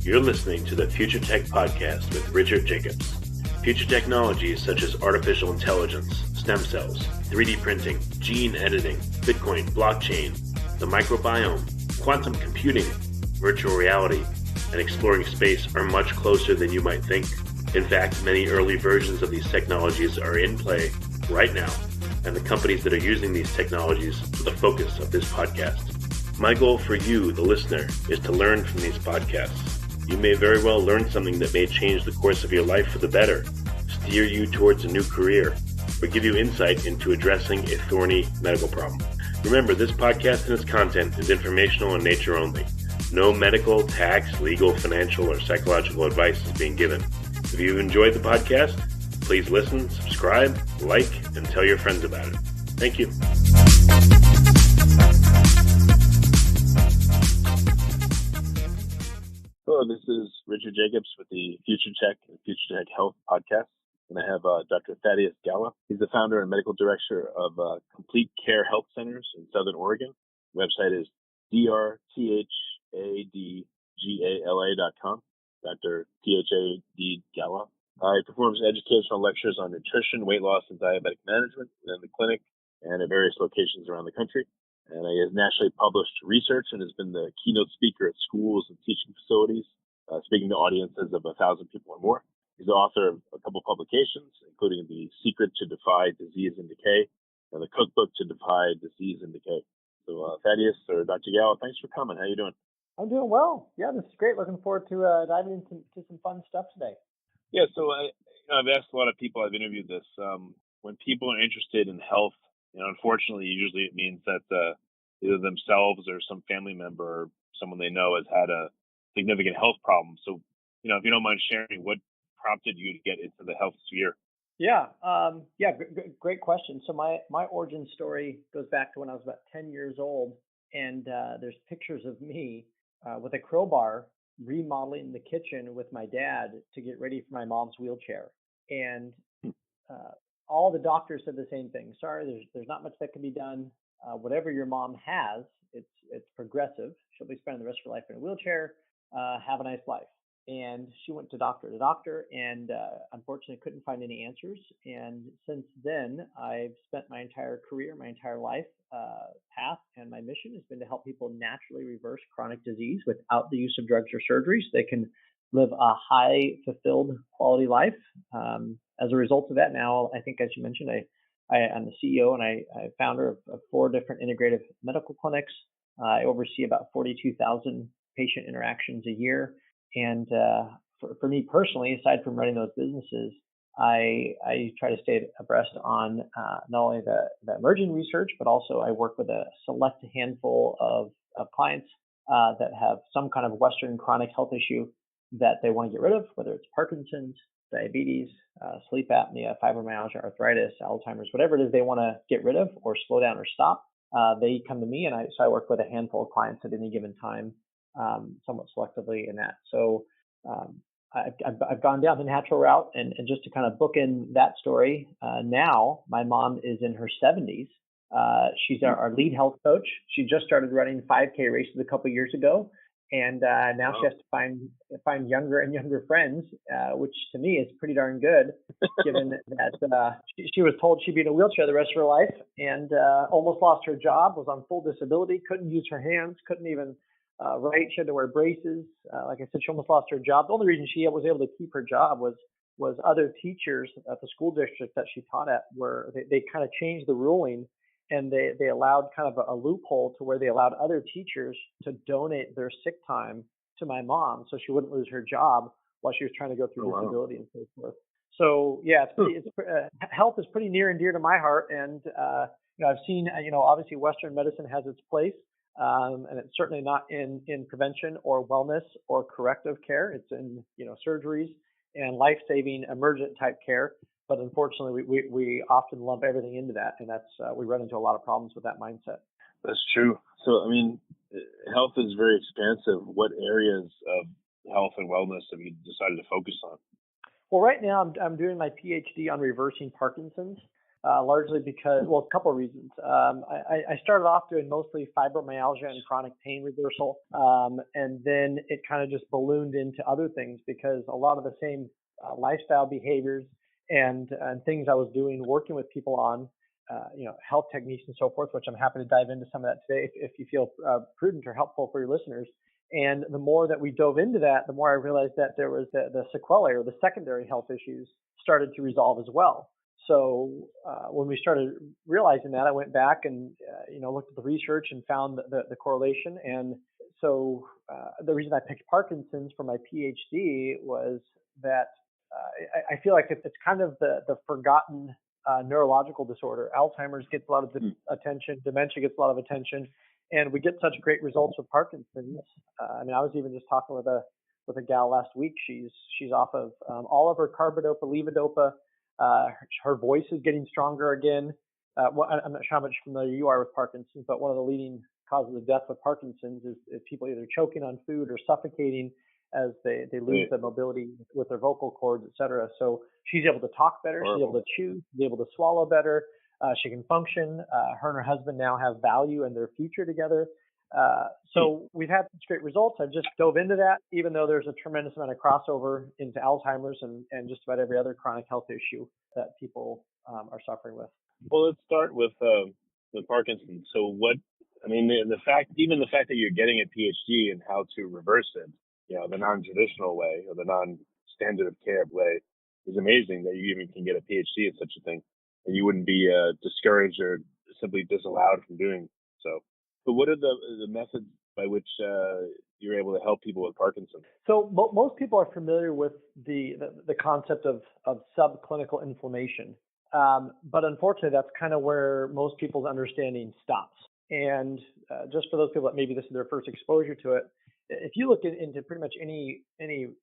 You're listening to the Future Tech Podcast with Richard Jacobs. Future technologies such as artificial intelligence, stem cells, 3D printing, gene editing, Bitcoin, blockchain, the microbiome, quantum computing, virtual reality, and exploring space are much closer than you might think. In fact, many early versions of these technologies are in play right now, and the companies that are using these technologies are the focus of this podcast. My goal for you, the listener, is to learn from these podcasts. You may very well learn something that may change the course of your life for the better, steer you towards a new career, or give you insight into addressing a thorny medical problem. Remember, this podcast and its content is informational in nature only. No medical, tax, legal, financial, or psychological advice is being given. If you enjoyed the podcast, please listen, subscribe, like, and tell your friends about it. Thank you. Hello, this is Richard Jacobs with the Future Tech and Future Tech Health podcast. And I have Dr. Thaddeus Gala. He's the founder and medical director of Complete Care Health Centers in Southern Oregon. The website is drthadgala.com. Dr. Thad Gala. He performs educational lectures on nutrition, weight loss, and diabetic management in the clinic and at various locations around the country. And he has nationally published research and has been the keynote speaker at schools and teaching facilities, speaking to audiences of 1,000 people or more. He's the author of a couple publications, including The Secret to Defy Disease and Decay and the Cookbook to Defy Disease and Decay. So Thaddeus or Dr. Gala, thanks for coming. How you doing? I'm doing well. Yeah, this is great. Looking forward to diving into some fun stuff today. Yeah, so I've asked a lot of people, I've interviewed this, when people are interested in health, unfortunately, usually it means that either themselves or some family member or someone they know has had a significant health problem. So, if you don't mind sharing, what prompted you to get into the health sphere? Yeah, great question. So my origin story goes back to when I was about 10 years old, and there's pictures of me with a crowbar remodeling the kitchen with my dad to get ready for my mom's wheelchair. And all the doctors said the same thing. Sorry, there's not much that can be done. Whatever your mom has, it's progressive. She'll be spending the rest of her life in a wheelchair. Have a nice life. And she went to doctor, and unfortunately couldn't find any answers. And since then, I've spent my entire career, my entire life path, and my mission has been to help people naturally reverse chronic disease without the use of drugs or surgery, so they can live a high, fulfilled, quality life. As a result of that, now I think, as you mentioned, I'm the CEO and I founder of 4 different integrative medical clinics. I oversee about 42,000 patient interactions a year. And for me personally, aside from running those businesses, I try to stay abreast on not only the emerging research, but also I work with a select handful of clients that have some kind of Western chronic health issue that they want to get rid of, whether it's Parkinson's, diabetes, sleep apnea, fibromyalgia, arthritis, Alzheimer's, whatever it is they want to get rid of or slow down or stop. They come to me, and I work with a handful of clients at any given time, somewhat selectively in that. So I've gone down the natural route, and just to kind of bookend that story, now my mom is in her 70s. She's our lead health coach. She just started running 5K races a couple of years ago. And now she has to find younger and younger friends, which to me is pretty darn good, given that she was told she'd be in a wheelchair the rest of her life, and almost lost her job, was on full disability, couldn't use her hands, couldn't even write. She had to wear braces. Like I said, she almost lost her job. The only reason she was able to keep her job was other teachers at the school district that she taught at, where they kind of changed the ruling. And they allowed kind of a loophole to where they allowed other teachers to donate their sick time to my mom, so she wouldn't lose her job while she was trying to go through disability and so forth. So yeah, health is pretty near and dear to my heart. And I've seen, obviously Western medicine has its place, and it's certainly not in prevention or wellness or corrective care. It's in surgeries and life-saving emergent type care. But unfortunately, we often lump everything into that, and that's we run into a lot of problems with that mindset. That's true. So, health is very expansive. What areas of health and wellness have you decided to focus on? Well, right now I'm doing my PhD on reversing Parkinson's. largely because, well, a couple of reasons. I started off doing mostly fibromyalgia and chronic pain reversal, and then it kind of just ballooned into other things because a lot of the same lifestyle behaviors and things I was doing, working with people on, health techniques and so forth, which I'm happy to dive into some of that today if you feel prudent or helpful for your listeners. And the more that we dove into that, the more I realized that there was the sequelae or the secondary health issues started to resolve as well. So when we started realizing that, I went back and looked at the research and found the correlation. And so the reason I picked Parkinson's for my PhD was that I feel like it's kind of the forgotten neurological disorder. Alzheimer's gets a lot of attention, dementia gets a lot of attention, and we get such great results with Parkinson's. I was even just talking with a gal last week. She's off of all of her carbidopa, levodopa. Her voice is getting stronger again. I'm not sure how much familiar you are with Parkinson's, but one of the leading causes of death with Parkinson's is people either choking on food or suffocating as they lose the mobility with their vocal cords, et cetera. So she's able to talk better. She's able to chew. She's able to swallow better. She can function. Her and her husband now have value in their future together. So we've had such great results. I've just dove into that, even though there's a tremendous amount of crossover into Alzheimer's and just about every other chronic health issue that people are suffering with. Well, let's start with Parkinson's. So the fact that you're getting a PhD in how to reverse it, the non-traditional way or the non-standard of care way, is amazing that you even can get a PhD in such a thing, and you wouldn't be discouraged or simply disallowed from doing so. But what are the methods by which you're able to help people with Parkinson's? So most people are familiar with the concept of subclinical inflammation. But unfortunately, that's kind of where most people's understanding stops. And just for those people that maybe this is their first exposure to it, if you look into pretty much any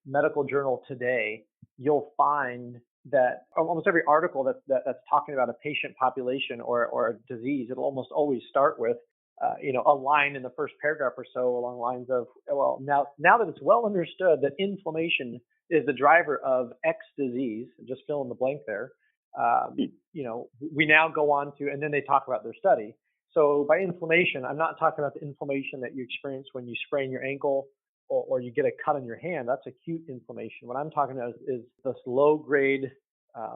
medical journal today, you'll find that almost every article that's talking about a patient population or a disease, it'll almost always start with a line in the first paragraph or so along the lines of, well, now that it's well understood that inflammation is the driver of X disease, just fill in the blank there, we now go on to, and then they talk about their study. So by inflammation, I'm not talking about the inflammation that you experience when you sprain your ankle or you get a cut on your hand. That's acute inflammation. What I'm talking about is this low-grade,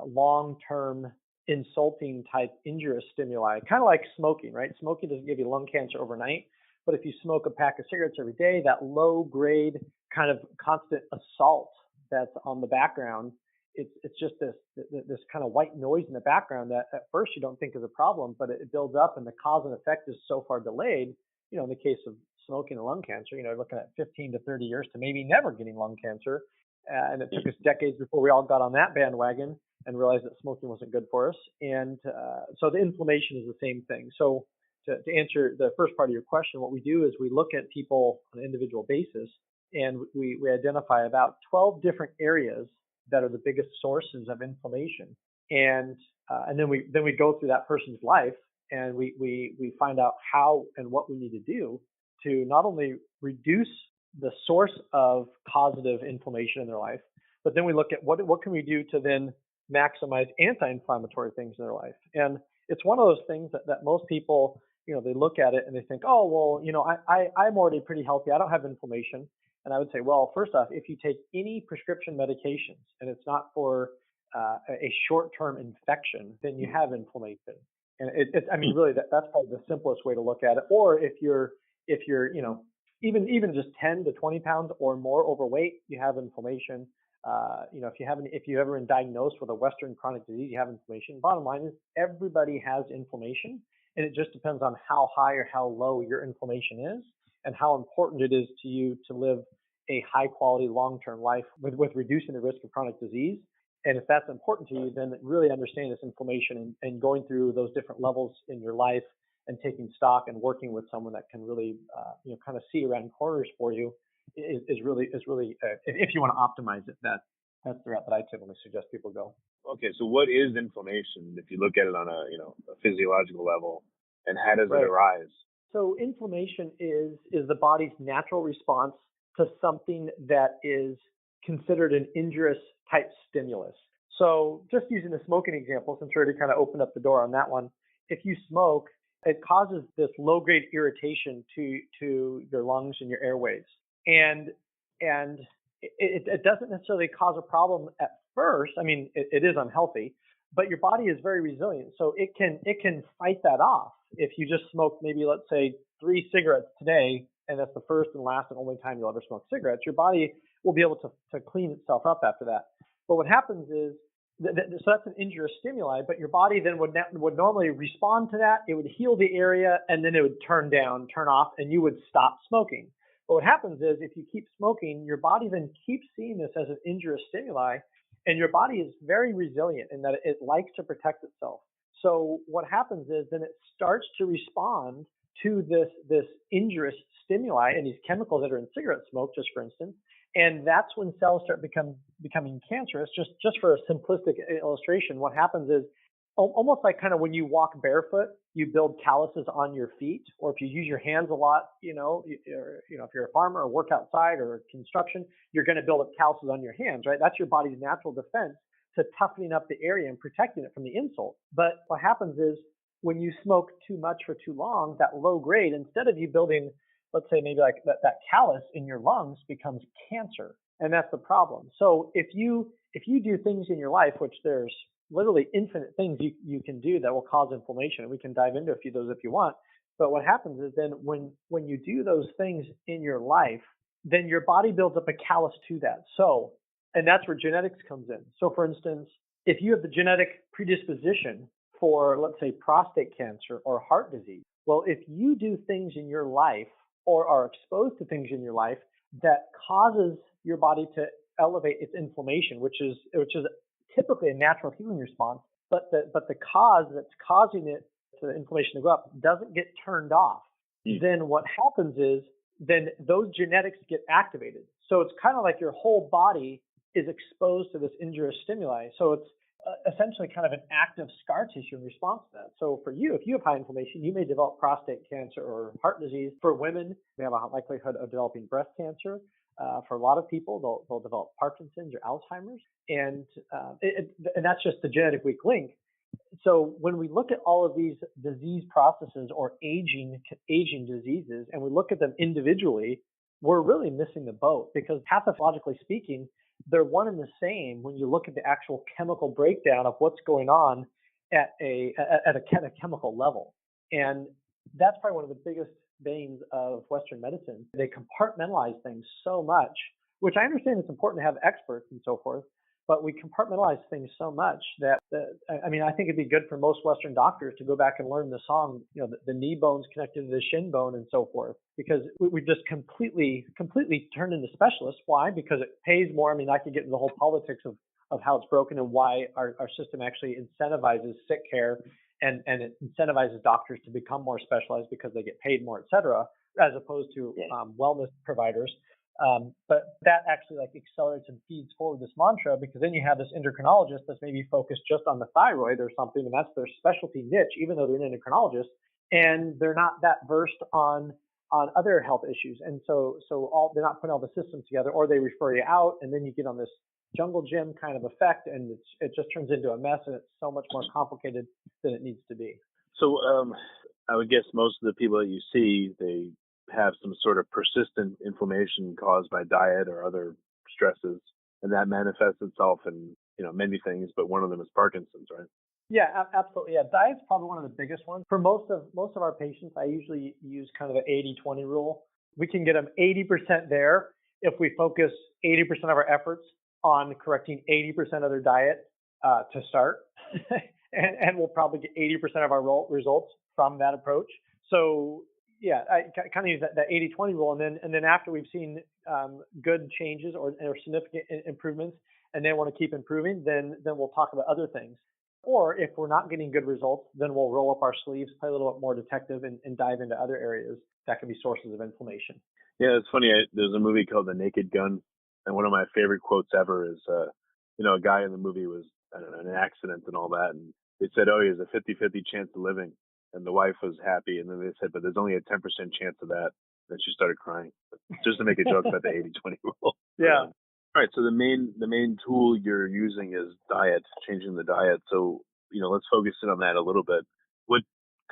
long-term, insulting type injurious stimuli, kind of like smoking, right? Smoking doesn't give you lung cancer overnight, but if you smoke a pack of cigarettes every day, that low-grade kind of constant assault that's on the background, it's just this kind of white noise in the background that at first you don't think is a problem, but it builds up and the cause and effect is so far delayed. In the case of smoking and lung cancer, looking at 15 to 30 years to maybe never getting lung cancer. And it took us decades before we all got on that bandwagon and realized that smoking wasn't good for us. And so the inflammation is the same thing. So to answer the first part of your question, what we do is we look at people on an individual basis and we identify about 12 different areas that are the biggest sources of inflammation. And then we go through that person's life and we find out how and what we need to do to not only reduce the source of causative inflammation in their life, but then we look at what can we do to then maximize anti-inflammatory things in their life. And it's one of those things that most people, they look at it and they think, oh, well, I'm already pretty healthy. I don't have inflammation. And I would say, well, first off, if you take any prescription medications and it's not for a short-term infection, then you have inflammation. And really, that's probably the simplest way to look at it. Or if you're even just 10 to 20 pounds or more overweight, you have inflammation. If you've ever been diagnosed with a Western chronic disease, you have inflammation. Bottom line is everybody has inflammation, and it just depends on how high or how low your inflammation is and how important it is to you to live a high quality long-term life with reducing the risk of chronic disease. And if that's important to you, then really understanding this inflammation and going through those different levels in your life and taking stock and working with someone that can really, kind of see around corners for you is really if you want to optimize it, that's the route that I typically suggest people go. Okay, so what is inflammation if you look at it on a physiological level, and how does it arise? So inflammation is the body's natural response to something that is considered an injurious type stimulus. So just using the smoking example, since we already kind of opened up the door on that one, if you smoke, it causes this low-grade irritation to your lungs and your airways, and it doesn't necessarily cause a problem at first. I mean, it is unhealthy, but your body is very resilient, so it can fight that off. If you just smoke maybe, let's say, 3 cigarettes today, and that's the first and last and only time you'll ever smoke cigarettes, your body will be able to clean itself up after that. But what happens is, so that's an injurious stimuli, but your body then would normally respond to that. It would heal the area, and then it would turn off, and you would stop smoking. But what happens is, if you keep smoking, your body then keeps seeing this as an injurious stimuli, and your body is very resilient in that it likes to protect itself. So what happens is then it starts to respond to this injurious stimuli and these chemicals that are in cigarette smoke, just for instance, and that's when cells start becoming cancerous. Just for a simplistic illustration, what happens is almost like kind of when you walk barefoot, you build calluses on your feet, or if you use your hands a lot, if you're a farmer or work outside or construction, you're going to build up calluses on your hands, right? That's your body's natural defense to toughening up the area and protecting it from the insult. But what happens is when you smoke too much for too long, that low grade, instead of you building, let's say maybe like that callus in your lungs, becomes cancer. And that's the problem. So if you do things in your life, which there's literally infinite things you can do that will cause inflammation, and we can dive into a few of those if you want. But what happens is then when you do those things in your life, then your body builds up a callus to that. So, and that's where genetics comes in. So for instance, if you have the genetic predisposition for, let's say, prostate cancer or heart disease, well, if you do things in your life or are exposed to things in your life that causes your body to elevate its inflammation, which is typically a natural healing response, but the cause that's causing it, the inflammation to go up, doesn't get turned off, then what happens is then those genetics get activated. So it's kind of like your whole body is exposed to this injurious stimuli. So it's essentially kind of an active scar tissue in response to that. So for you, if you have high inflammation, you may develop prostate cancer or heart disease. For women, they have a high likelihood of developing breast cancer. For a lot of people, they'll develop Parkinson's or Alzheimer's, and that's just the genetic weak link. So when we look at all of these disease processes or aging diseases, and we look at them individually, we're really missing the boat, because pathologically speaking, they're one and the same when you look at the actual chemical breakdown of what's going on at a chemical level. And that's probably one of the biggest veins of Western medicine. They compartmentalize things so much, which I understand it's important to have experts and so forth, but we compartmentalize things so much that, I think it'd be good for most Western doctors to go back and learn the song, the knee bone's connected to the shin bone and so forth, because we've just completely turned into specialists. Why? Because it pays more. I could get into the whole politics of how it's broken and why our system actually incentivizes sick care and it incentivizes doctors to become more specialized because they get paid more, et cetera, as opposed to wellness providers. But that actually accelerates and feeds forward this mantra, because then you have this endocrinologist that's maybe focused just on the thyroid or something, and that's their specialty niche, even though they're an endocrinologist, and they're not that versed on other health issues. And so they're not putting all the systems together, or they refer you out, and then you get on this jungle gym kind of effect, and it just turns into a mess, and it's so much more complicated than it needs to be. So I would guess most of the people that you see, they have some sort of persistent inflammation caused by diet or other stresses, and that manifests itself in many things, but one of them is Parkinson's, right? Yeah, absolutely. Yeah, diet's probably one of the biggest ones. For most of our patients, I usually use kind of the 80-20 rule. We can get them 80% there if we focus 80% of our efforts on correcting 80% of their diet to start, and we'll probably get 80% of our results from that approach. So yeah, I kind of use that 80-20 rule, and then after we've seen good changes or significant improvements, and then want to keep improving, then we'll talk about other things. Or if we're not getting good results, then we'll roll up our sleeves, play a little bit more detective, and dive into other areas that can be sources of inflammation. Yeah, it's funny. There's a movie called The Naked Gun, and one of my favorite quotes ever is, a guy in the movie was, in an accident and all that, and they said, oh, he has a 50-50 chance of living. And the wife was happy, and then they said, but there's only a 10% chance of that. Then she started crying, just to make a joke about the 80-20 rule. Yeah. All right. So the main tool you're using is diet, changing the diet. So, let's focus in on that a little bit. What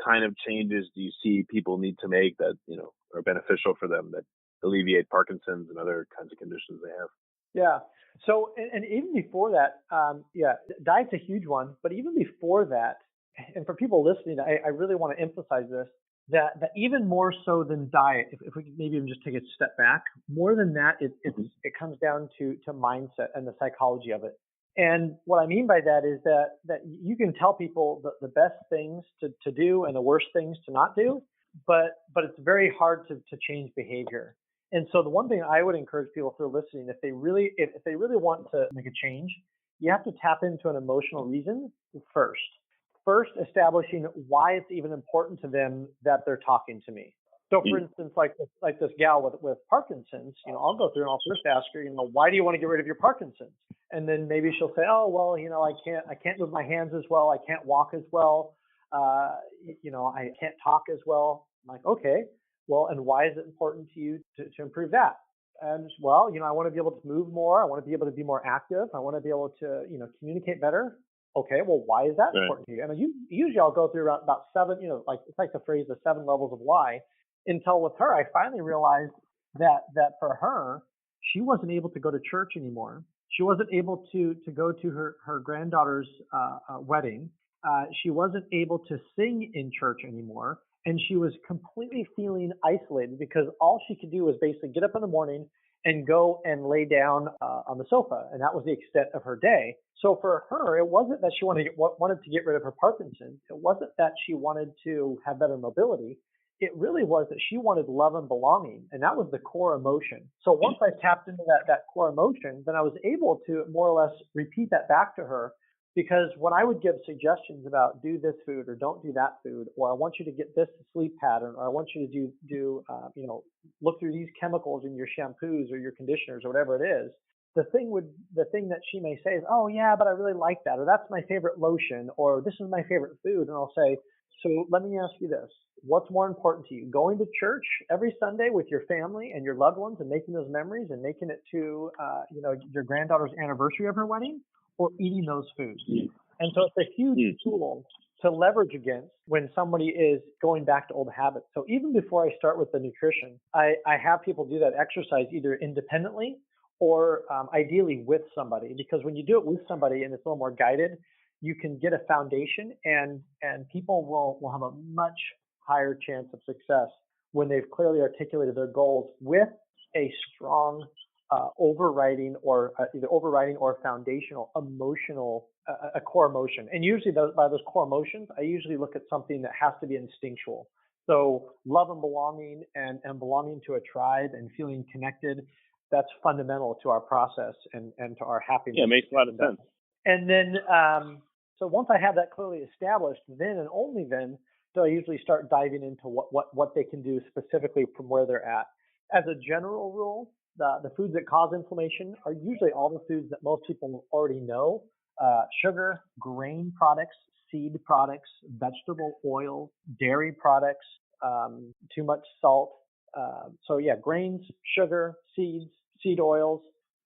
kind of changes do you see people need to make that, are beneficial for them, that alleviate Parkinson's and other kinds of conditions they have? Yeah. So, and even before that, diet's a huge one. But even before that, and for people listening, I really want to emphasize this, that even more so than diet, if we could maybe even just take a step back, more than that, it comes down to mindset and the psychology of it. And what I mean by that is that you can tell people the best things to do and the worst things to not do, but it's very hard to change behavior. And so the one thing I would encourage people if they're listening, if they really want to make a change, you have to tap into an emotional reason first. First, establishing why it's even important to them that they're talking to me. So, for instance, like this gal with Parkinson's, I'll go through and I'll first ask her, why do you want to get rid of your Parkinson's? And then maybe she'll say, oh, well, I can't move my hands as well, I can't walk as well, I can't talk as well. I'm like, okay, well, and why is it important to you to improve that? And well, I want to be able to move more, I want to be able to be more active, I want to be able to, communicate better. Okay, well, why is that important to you? And usually I'll go through about seven, it's like the phrase, the 7 levels of why, until with her, I finally realized that for her, she wasn't able to go to church anymore. She wasn't able to go to her granddaughter's wedding. She wasn't able to sing in church anymore. And she was completely feeling isolated because all she could do was basically get up in the morning and go and lay down on the sofa. And that was the extent of her day. So for her, it wasn't that she wanted to get rid of her Parkinson's. It wasn't that she wanted to have better mobility. It really was that she wanted love and belonging. And that was the core emotion. So once I tapped into that core emotion, then I was able to more or less repeat that back to her. Because when I would give suggestions about do this food or don't do that food, or I want you to get this sleep pattern, or I want you to do look through these chemicals in your shampoos or your conditioners or whatever it is, the thing that she may say is, oh yeah, but I really like that, or that's my favorite lotion, or this is my favorite food, and I'll say, so let me ask you this: what's more important to you, going to church every Sunday with your family and your loved ones and making those memories and making it to your granddaughter's anniversary of her wedding, or eating those foods? And so it's a huge tool to leverage against when somebody is going back to old habits. So even before I start with the nutrition, I have people do that exercise either independently or ideally with somebody, because when you do it with somebody and it's a little more guided, you can get a foundation, and people will have a much higher chance of success when they've clearly articulated their goals with a strong overriding or foundational emotional, a core emotion. And usually by those core emotions, I usually look at something that has to be instinctual. So love and belonging and belonging to a tribe and feeling connected, that's fundamental to our process and to our happiness. Yeah, it makes a lot of sense. And then, so once I have that clearly established, then and only then do I usually start diving into what they can do specifically from where they're at. As a general rule, the foods that cause inflammation are usually all the foods that most people already know: sugar, grain products, seed products, vegetable oil, dairy products, too much salt. So yeah, grains, sugar, seeds, seed oils,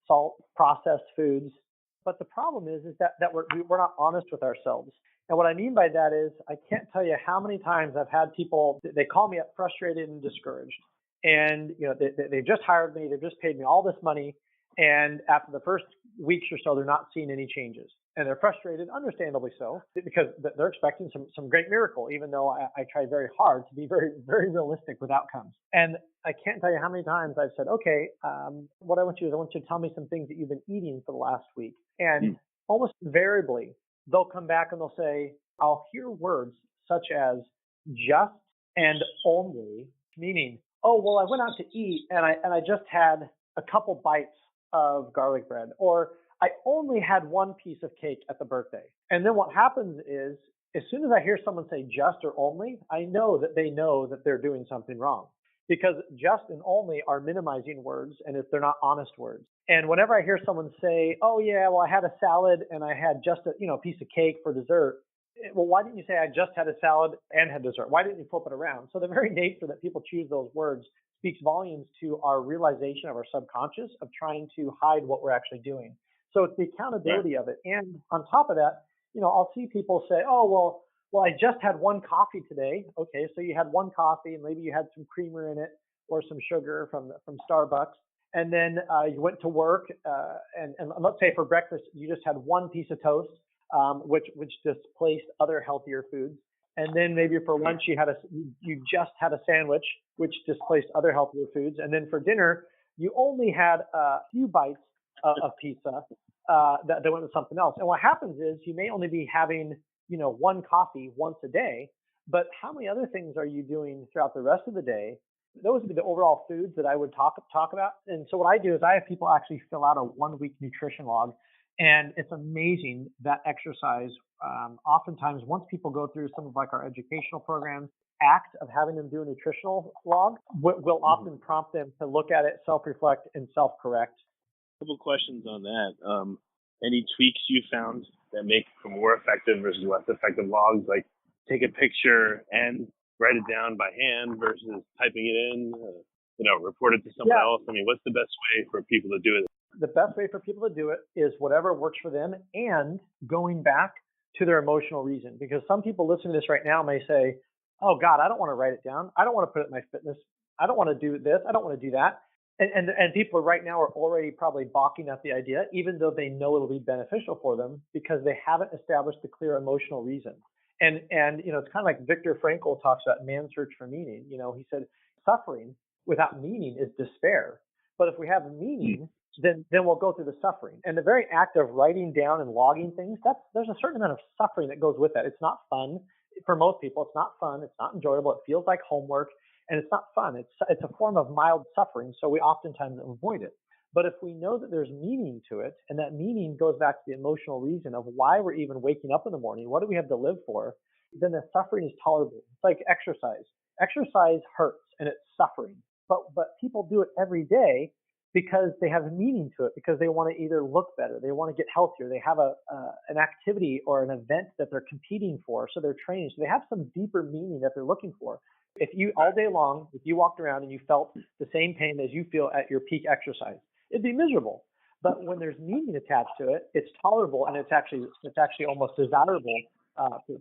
salt, processed foods. But the problem is that we're not honest with ourselves. And what I mean by that is I can't tell you how many times I've had people, they call me up frustrated and discouraged. And they've just hired me, they've just paid me all this money, and after the first weeks or so, they're not seeing any changes. And they're frustrated, understandably so, because they're expecting some great miracle, even though I try very hard to be very, very realistic with outcomes. And I can't tell you how many times I've said, okay, what I want you to tell me some things that you've been eating for the last week. And almost invariably, they'll come back and they'll say, I'll hear words such as just and only, meaning, oh, well, I went out to eat and I just had a couple bites of garlic bread, or I only had one piece of cake at the birthday. And then what happens is, as soon as I hear someone say just or only, I know that they're doing something wrong, because just and only are minimizing words, and if they're not honest words. And whenever I hear someone say, oh yeah, well, I had a salad and I had just a piece of cake for dessert, Well, why didn't you say I just had a salad and had dessert? Why didn't you flip it around? So the very nature that people choose those words speaks volumes to our realization of our subconscious of trying to hide what we're actually doing. So it's the accountability of it. And on top of that, I'll see people say, oh, well, I just had one coffee today. Okay, so you had one coffee and maybe you had some creamer in it or some sugar from Starbucks. And then you went to work, and let's say for breakfast you just had one piece of toast, which displaced other healthier foods. And then maybe for lunch you just had a sandwich, which displaced other healthier foods. And then for dinner you only had a few bites of pizza that went with something else. And what happens is you may only be having one coffee once a day, but how many other things are you doing throughout the rest of the day? Those would be the overall foods that I would talk about. And so what I do is I have people actually fill out a 1-week nutrition log. And it's amazing that exercise. Oftentimes, once people go through some of like our educational programs, act of having them do a nutritional log will often prompt them to look at it, self-reflect, and self-correct. A couple questions on that. Any tweaks you found that make for more effective versus less effective logs? Like take a picture and write it down by hand versus typing it in, report it to someone else. I mean, what's the best way for people to do it? The best way for people to do it is whatever works for them and going back to their emotional reason. Because some people listening to this right now may say, oh God, I don't want to write it down. I don't want to put it in my fitness. I don't want to do this. I don't want to do that. And people right now are already probably balking at the idea, even though they know it'll be beneficial for them because they haven't established the clear emotional reason. And it's kind of like Viktor Frankl talks about man's search for meaning. He said suffering without meaning is despair. But if we have meaning, then we'll go through the suffering. And the very act of writing down and logging things, there's a certain amount of suffering that goes with that. It's not fun. For most people, it's not fun. It's not enjoyable. It feels like homework. And it's not fun. It's a form of mild suffering, so we oftentimes avoid it. But if we know that there's meaning to it, and that meaning goes back to the emotional reason of why we're even waking up in the morning, what do we have to live for, then the suffering is tolerable. It's like exercise. Exercise hurts, and it's suffering. But people do it every day because they have meaning to it, because they want to either look better, they want to get healthier, they have an activity or an event that they're competing for, so they're training. So they have some deeper meaning that they're looking for. If you all day long, if you walked around and you felt the same pain as you feel at your peak exercise, it'd be miserable. But when there's meaning attached to it, it's tolerable, and it's actually almost desirable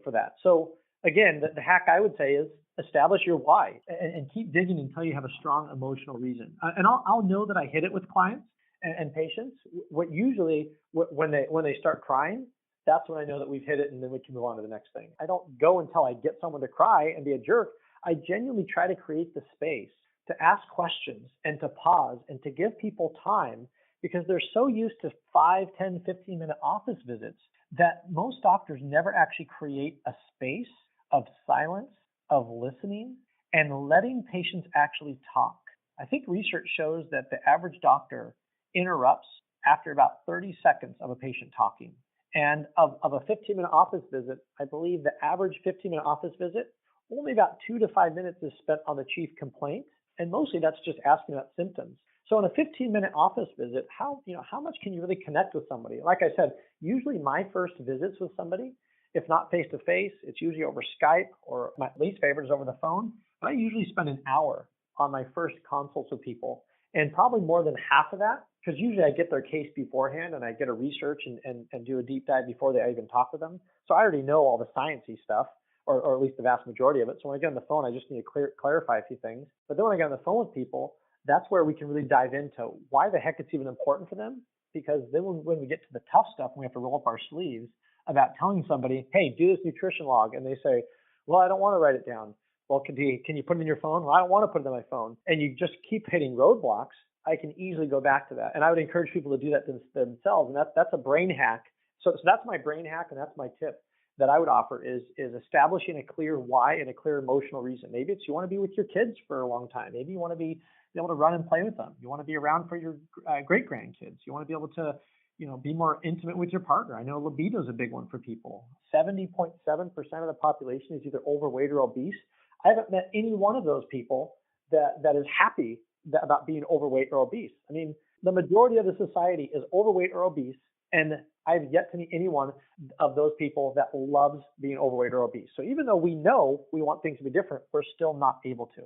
for that. So again, the hack I would say is establish your why and keep digging until you have a strong emotional reason. And I'll know that I hit it with clients and patients. When they start crying, that's when I know that we've hit it, and then we can move on to the next thing. I don't go until I get someone to cry and be a jerk. I genuinely try to create the space to ask questions and to pause and to give people time, because they're so used to 5, 10, 15-minute office visits that most doctors never actually create a space of silence, of listening, and letting patients actually talk. I think research shows that the average doctor interrupts after about 30 seconds of a patient talking. And of a 15-minute office visit, I believe the average 15-minute office visit, only about 2 to 5 minutes is spent on the chief complaint, and mostly that's just asking about symptoms. So in a 15-minute office visit, how much can you really connect with somebody? Like I said, usually my first visits with somebody, if not face-to-face, it's usually over Skype, or my least favorite is over the phone. But I usually spend an hour on my first consults with people, and probably more than half of that, because usually I get their case beforehand and I get a research and do a deep dive before I even talk to them. So I already know all the sciencey stuff, or at least the vast majority of it. So when I get on the phone, I just need to clarify a few things. But then when I get on the phone with people, that's where we can really dive into why the heck it's even important for them. Because then when we get to the tough stuff, we have to roll up our sleeves about telling somebody, hey, do this nutrition log. And they say, well, I don't want to write it down. Well, can you put it in your phone? Well, I don't want to put it in my phone. And you just keep hitting roadblocks. I can easily go back to that. And I would encourage people to do that themselves. And that's a brain hack. So that's my brain hack, and that's my tip that I would offer is establishing a clear why and a clear emotional reason. Maybe it's you want to be with your kids for a long time. Maybe you want to be able to run and play with them. You want to be around for your great-grandkids. You want to be able to, be more intimate with your partner. I know libido is a big one for people. 70.7% of the population is either overweight or obese. I haven't met any one of those people that is happy about being overweight or obese. I mean, the majority of the society is overweight or obese, and I've yet to meet anyone of those people that loves being overweight or obese. So even though we know we want things to be different, we're still not able to.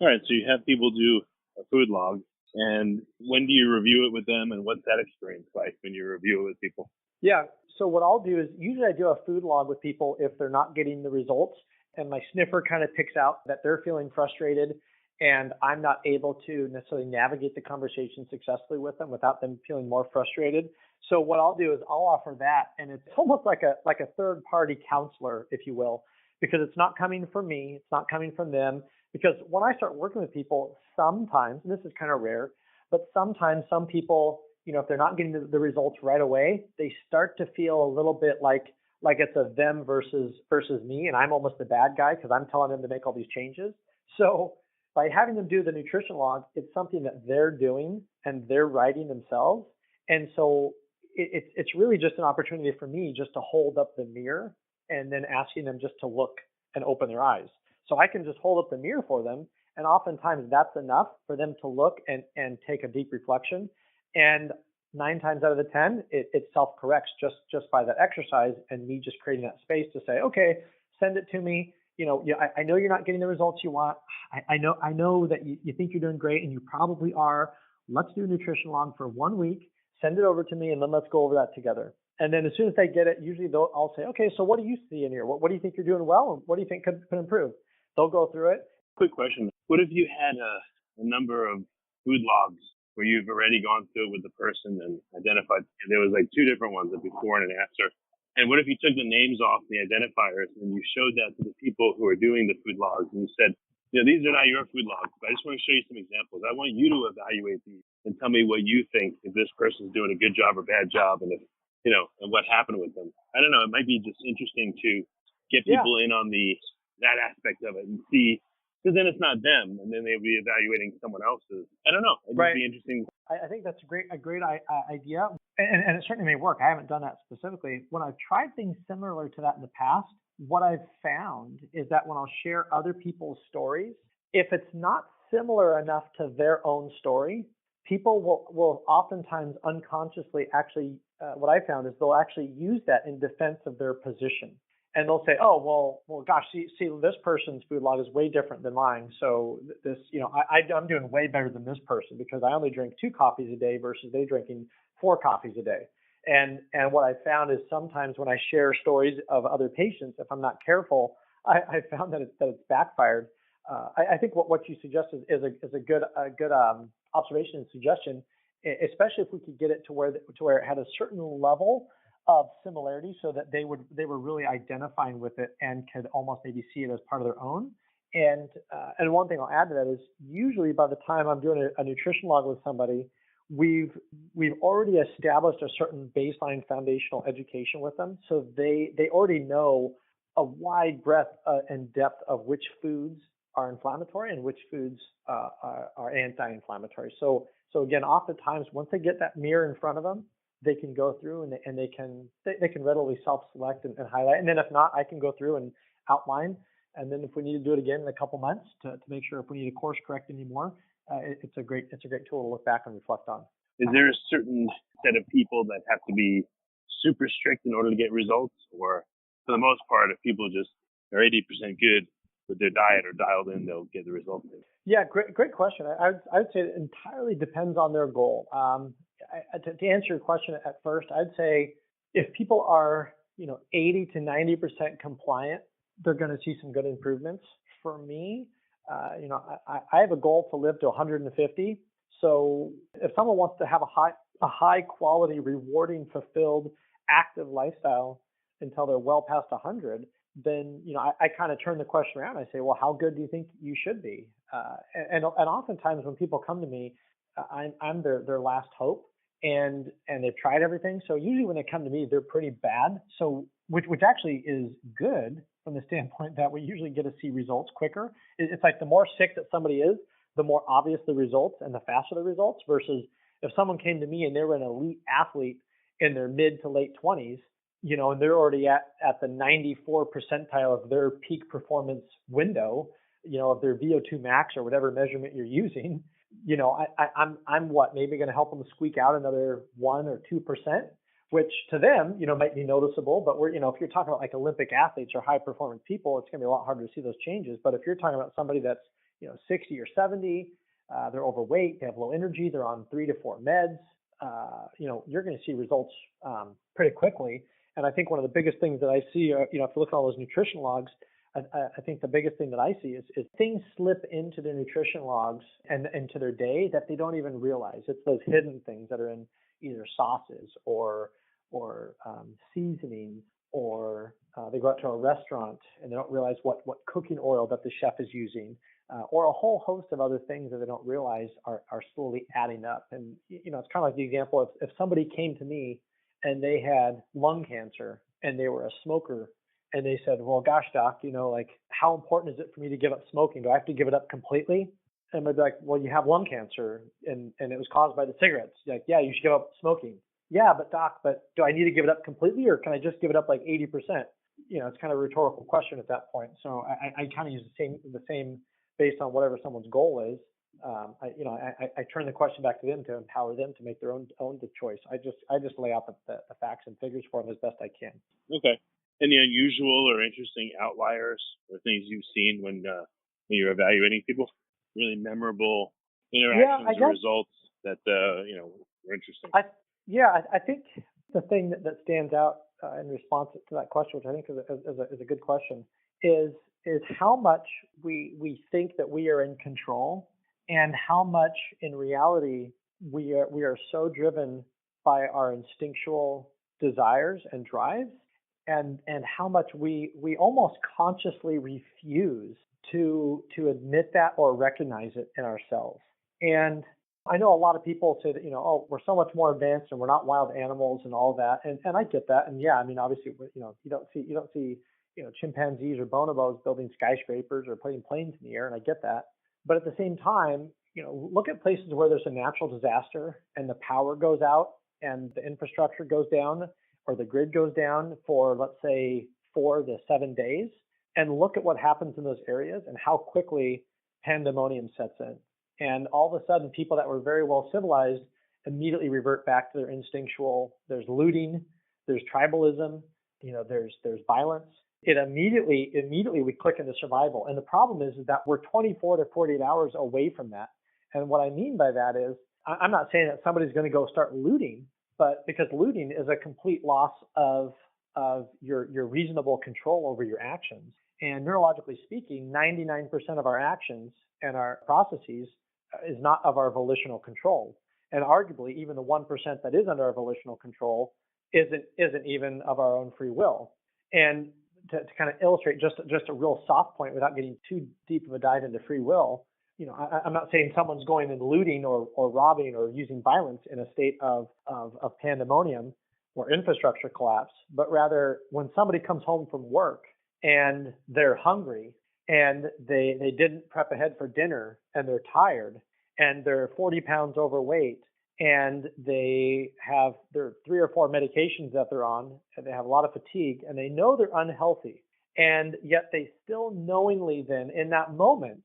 All right. So you have people do a food log, and when do you review it with them, and what's that experience like when you review it with people? Yeah. So what I'll do is usually I do a food log with people if they're not getting the results, and my sniffer kind of picks out that they're feeling frustrated and I'm not able to necessarily navigate the conversation successfully with them without them feeling more frustrated. So what I'll do is I'll offer that, and it's almost like a third party counselor, if you will, because it's not coming from me, it's not coming from them. Because when I start working with people, sometimes, and this is kind of rare, but sometimes some people, if they're not getting the results right away, they start to feel a little bit like it's a them versus me, and I'm almost the bad guy because I'm telling them to make all these changes. So by having them do the nutrition log, it's something that they're doing and they're writing themselves. And so it's really just an opportunity for me just to hold up the mirror and then asking them just to look and open their eyes. So I can just hold up the mirror for them. And oftentimes that's enough for them to look and take a deep reflection. And 9 times out of the 10, it self-corrects just by that exercise and me just creating that space to say, okay, send it to me. I know you're not getting the results you want. I know that you think you're doing great, and you probably are. Let's do a nutrition log for 1 week. Send it over to me, and then let's go over that together. And then as soon as they get it, usually I'll say, okay, so what do you see in here? What do you think you're doing well, and what do you think could improve? They'll go through it. Quick question. What if you had a number of food logs where you've already gone through it with the person and identified, and there was like 2 different ones, a before and an after? And what if you took the names off the identifiers and you showed that to the people who are doing the food logs and you said, these are not your food logs, but I just want to show you some examples. I want you to evaluate these and tell me what you think, if this person's doing a good job or bad job, and if, and what happened with them. I don't know. It might be just interesting to get people in on that aspect of it and see, because then it's not them, and then they'll be evaluating someone else's. I don't know. It'd be interesting. I think that's a great idea, and it certainly may work. I haven't done that specifically. When I've tried things similar to that in the past, what I've found is that when I'll share other people's stories, if it's not similar enough to their own story, people will oftentimes unconsciously actually, what I found is they'll actually use that in defense of their position. And they'll say, oh, well, gosh, see, this person's food log is way different than mine. So this, I'm doing way better than this person because I only drink 2 coffees a day versus they drinking 4 coffees a day. And what I found is sometimes when I share stories of other patients, if I'm not careful, I found that it's backfired. I think what you suggest is a good observation and suggestion, especially if we could get it to where it had a certain level of similarity, so that they were really identifying with it and could almost maybe see it as part of their own. And one thing I'll add to that is usually by the time I'm doing a nutrition log with somebody, we've already established a certain baseline foundational education with them, so they already know a wide breadth and depth of which foods are inflammatory and which foods are anti-inflammatory. So again, oftentimes once they get that mirror in front of them, they can go through and they can readily self-select and highlight. And then if not, I can go through and outline. And then if we need to do it again in a couple months to make sure if we need to course correct anymore, it's a great tool to look back and reflect on. Is there a certain set of people that have to be super strict in order to get results, or for the most part, if people just are 80% good with their diet or dialed in, they'll get the results? Yeah, great question. I would say it entirely depends on their goal. To answer your question at first, I'd say if people are 80 to 90% compliant, they're going to see some good improvements. For me, I have a goal to live to 150. So if someone wants to have a high quality, rewarding, fulfilled, active lifestyle until they're well past 100, then I kind of turn the question around. I say, well, how good do you think you should be? And oftentimes when people come to me, I'm their last hope, and they've tried everything. So usually when they come to me, they're pretty bad. So which actually is good from the standpoint that we usually get to see results quicker. It's like the more sick that somebody is, the more obvious the results and the faster the results, versus if someone came to me and they were an elite athlete in their mid to late 20s, and they're already at the 94 percentile of their peak performance window, of their VO2 max or whatever measurement you're using, I'm maybe going to help them squeak out another 1 or 2%. which to them, might be noticeable, but if you're talking about like Olympic athletes or high performance people, it's going to be a lot harder to see those changes. But if you're talking about somebody that's, 60 or 70, they're overweight, they have low energy, they're on 3 to 4 meds, you're going to see results pretty quickly. And I think one of the biggest things that I see, if you look at all those nutrition logs, I think the biggest thing that I see is things slip into their nutrition logs and into their day that they don't even realize. It's those hidden things that are in either sauces or seasonings, or they go out to a restaurant and they don't realize what cooking oil that the chef is using, or a whole host of other things that they don't realize are slowly adding up. And it's kind of like the example if somebody came to me and they had lung cancer and they were a smoker, and they said, well, gosh, doc, how important is it for me to give up smoking? Do I have to give it up completely? And I'd be like, well, you have lung cancer and it was caused by the cigarettes. Like, yeah, you should give up smoking. Yeah, but doc, do I need to give it up completely, or can I just give it up like 80%? It's kind of a rhetorical question at that point. So I kind of use the same based on whatever someone's goal is. I turn the question back to them to empower them to make their own choice. I just lay out the facts and figures for them as best I can. Okay. Any unusual or interesting outliers or things you've seen when you're evaluating people? Really memorable interactions or results that were interesting. I think the thing that stands out in response to that question, which I think is a good question, is how much we think that we are in control, and how much in reality we are so driven by our instinctual desires and drives, and how much we almost consciously refuse to admit that or recognize it in ourselves. And I know a lot of people say that, we're so much more advanced and we're not wild animals and all that. And I get that. And yeah, I mean, obviously, you don't see chimpanzees or bonobos building skyscrapers or putting planes in the air. And I get that. But at the same time, look at places where there's a natural disaster and the power goes out and the infrastructure goes down, or the grid goes down for, let's say, 4 to 7 days, and look at what happens in those areas and how quickly pandemonium sets in. And all of a sudden, people that were very well civilized immediately revert back to their instinctual. There's looting, there's tribalism, there's violence. It immediately we click into survival. And the problem is that we're 24 to 48 hours away from that. And what I mean by that is, I'm not saying that somebody's going to go start looting, but because looting is a complete loss of your reasonable control over your actions. And neurologically speaking, 99% of our actions and our processes is not of our volitional control. And arguably, even the 1% that is under our volitional control isn't even of our own free will. And to kind of illustrate just a real soft point without getting too deep of a dive into free will, I'm not saying someone's going and looting or robbing or using violence in a state of pandemonium or infrastructure collapse, but rather when somebody comes home from work and they're hungry and they didn't prep ahead for dinner and they're tired and they're 40 pounds overweight and they have their 3 or 4 medications that they're on and they have a lot of fatigue and they know they're unhealthy, and yet they still knowingly then in that moment,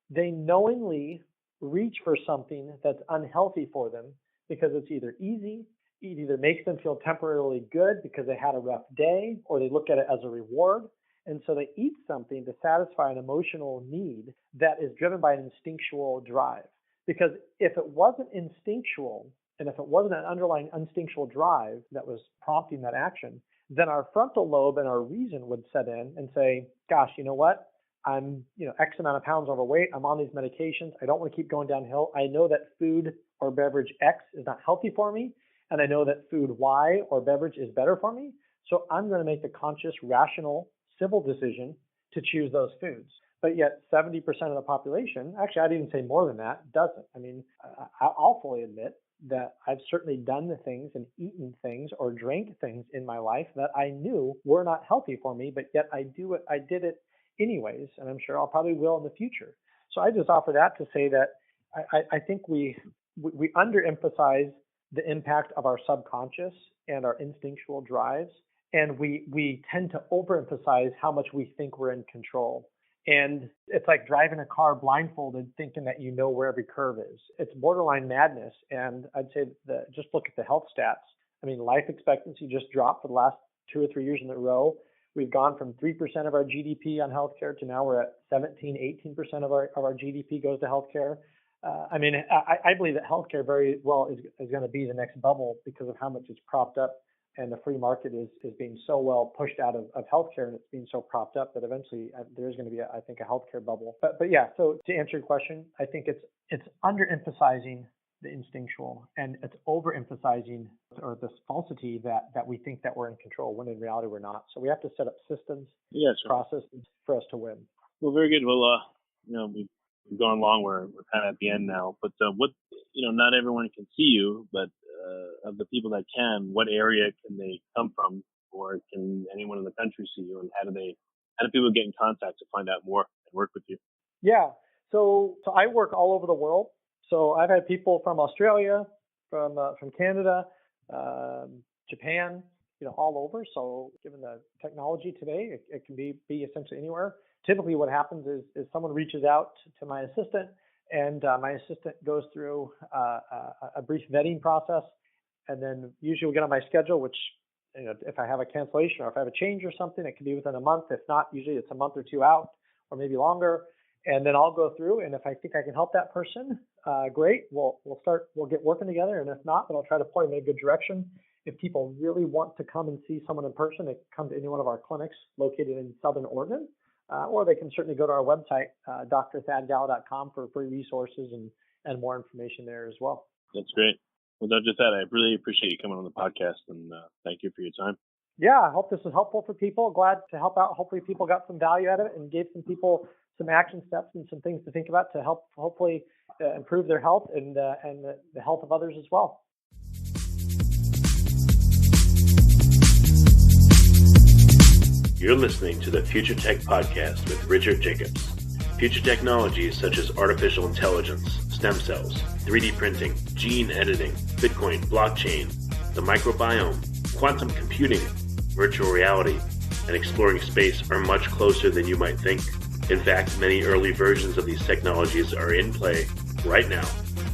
they knowingly reach for something that's unhealthy for them because it's either easy, it either makes them feel temporarily good because they had a rough day, or they look at it as a reward. And so they eat something to satisfy an emotional need that is driven by an instinctual drive. Because if it wasn't instinctual, and if it wasn't an underlying instinctual drive that was prompting that action, then our frontal lobe and our reason would set in and say, gosh, you know what? I'm, X amount of pounds overweight. I'm on these medications. I don't want to keep going downhill. I know that food or beverage X is not healthy for me. And I know that food Y or beverage is better for me. So I'm going to make the conscious, rational, civil decision to choose those foods. But yet 70% of the population, actually, I'd even say more than that, doesn't. I mean, I'll fully admit that I've certainly done the things and eaten things or drank things in my life that I knew were not healthy for me, but yet I did it anyways, and I'm sure I'll probably will in the future. So I just offer that to say that I think we underemphasize the impact of our subconscious and our instinctual drives, and we tend to overemphasize how much we think we're in control. And it's like driving a car blindfolded, thinking that you know where every curve is. It's borderline madness. And I'd say just look at the health stats. I mean, life expectancy just dropped for the last 2 or 3 years in a row. We've gone from 3% of our GDP on healthcare to now we're at 18% of our GDP goes to healthcare. I mean, I believe that healthcare very well is going to be the next bubble because of how much it's propped up, and the free market is being so well pushed out of healthcare, and it's being so propped up that eventually there's going to be, I think, a healthcare bubble. But yeah, so to answer your question, I think it's underemphasizing the instinctual, and it's overemphasizing or this falsity that we think that we're in control when in reality we're not. So we have to set up systems, processes for us to win. Well, very good. Well, we've gone long. We're kind of at the end now. But not everyone can see you, but of the people that can, what area can they come from, or can anyone in the country see you, and how do people get in contact to find out more and work with you? Yeah. So I work all over the world. So I've had people from Australia, from Canada, Japan, all over. So given the technology today, it can be essentially anywhere. Typically what happens is someone reaches out to my assistant, and my assistant goes through a brief vetting process. And then usually we'll get on my schedule, which, if I have a cancellation or if I have a change or something, it can be within a month. If not, usually it's a month or two out, or maybe longer. And then I'll go through, and if I think I can help that person, great. We'll get working together. And if not, then I'll try to point them in a good direction. If people really want to come and see someone in person, they can come to any one of our clinics located in Southern Oregon, or they can certainly go to our website, DrThadGala.com, for free resources and more information there as well. That's great. Well, Dr. Thad, I really appreciate you coming on the podcast, and thank you for your time. Yeah, I hope this was helpful for people. Glad to help out. Hopefully people got some value out of it and gave some people some action steps and some things to think about to help hopefully improve their health and the health of others as well. You're listening to the Future Tech Podcast with Richard Jacobs. Future technologies such as artificial intelligence, stem cells, 3D printing, gene editing, Bitcoin, blockchain, the microbiome, quantum computing, virtual reality, and exploring space are much closer than you might think. In fact, many early versions of these technologies are in play right now,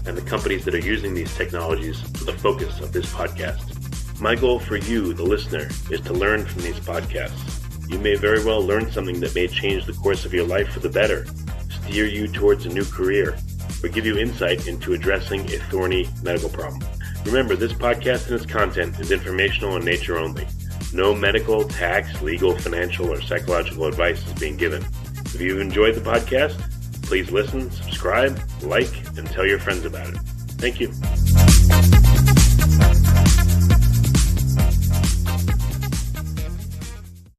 and the companies that are using these technologies are the focus of this podcast. My goal for you, the listener, is to learn from these podcasts. You may very well learn something that may change the course of your life for the better, steer you towards a new career, or give you insight into addressing a thorny medical problem. Remember, this podcast and its content is informational in nature only. No medical, tax, legal, financial, or psychological advice is being given. If you've enjoyed the podcast, please listen, subscribe, like, and tell your friends about it. Thank you.